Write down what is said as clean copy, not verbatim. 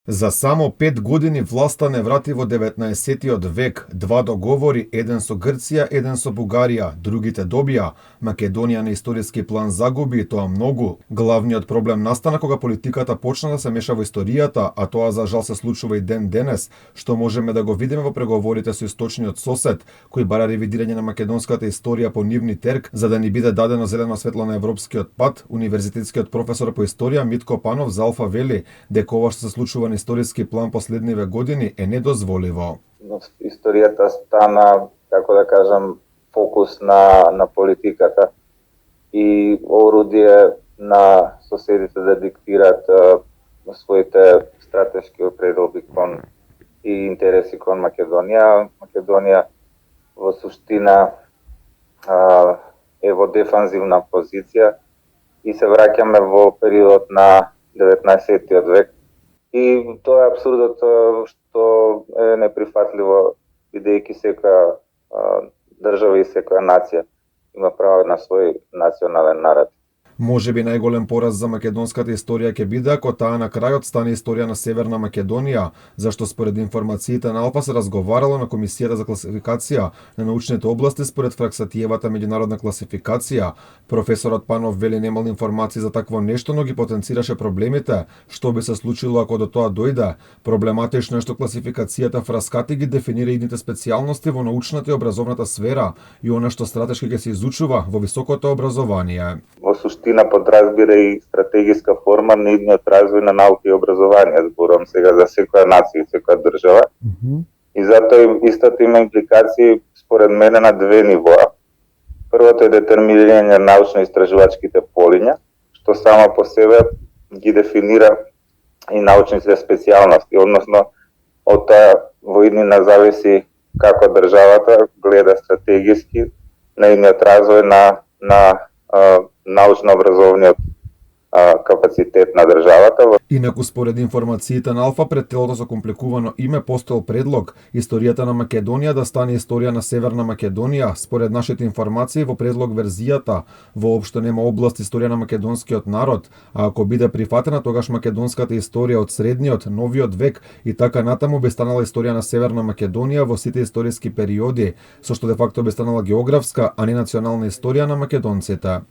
За само 5 години власта не врати во 19-тиот век два договори, еден со Грција, еден со Бугарија, другите добија. Македонија на историски план загуби и тоа многу. Главниот проблем настана кога политиката почна да се меша во историјата, а тоа за жал се случува и ден денес, што можеме да го видиме во преговорите со источниот сосед, кој бара ревидирање на македонската историја по нивни терк, за да ни биде дадено зелено светло на европскиот пат. Универзитетскиот професор по историја Митко Панов за Алфа вели дека ова што се случува на историски план последниве години е недозволиво. Историјата стана, како да кажам, фокус на политиката и орудие на соседите да диктират своите стратешки определби кон и интереси кон Македонија. Македонија во суштина е во дефанзивна позиција и се враќаме во периодот на 19-тиот век. И тоа е апсурдот што е неприфатливо, бидејќи секоја држава и секоја нација има право на свој национален наратив. Можеби најголем пораз за македонската историја ќе биде ако таа на крајот стане историја на Северна Македонија, зашто според информациите на Алфа се разговарало на Комисијата за класификација на научните области според Фраксатиевата меѓународна класификација. Професорот Панов вели немал информации за такво нешто, но ги потенцираше проблемите, што би се случило ако до тоа дојде. Проблематично е што класификацијата Фраскати ги дефинира идните специјалности во научната и образовната сфера и она што стратешки ќе се изучува во високото образование. Во суштина подразбира и стратегиска форма на идниот развој на наука и образование, зборувам сега за секоја нација и секоја држава. И затоа истото има импликации според мене на две нивоа. Првото е детерминирање на научно-истражувачките полиња, што само по себе ги дефинира и научните специјалности, односно од тоа во иднина зависи како државата гледа стратегиски на идниот развој на научно-образовниот капацитет на државата. Инаку според информациите на Алфа пред телото со компликувано име постоел предлог историјата на Македонија да стане историја на Северна Македонија. Според нашите информации во предлог верзијата воопшто нема област историја на македонскиот народ, а ако биде прифатена тогаш македонската историја од средниот, новиот век и така натаму би станала историја на Северна Македонија во сите историски периоди, со што де факто би станала географска, а не национална историја на македонците.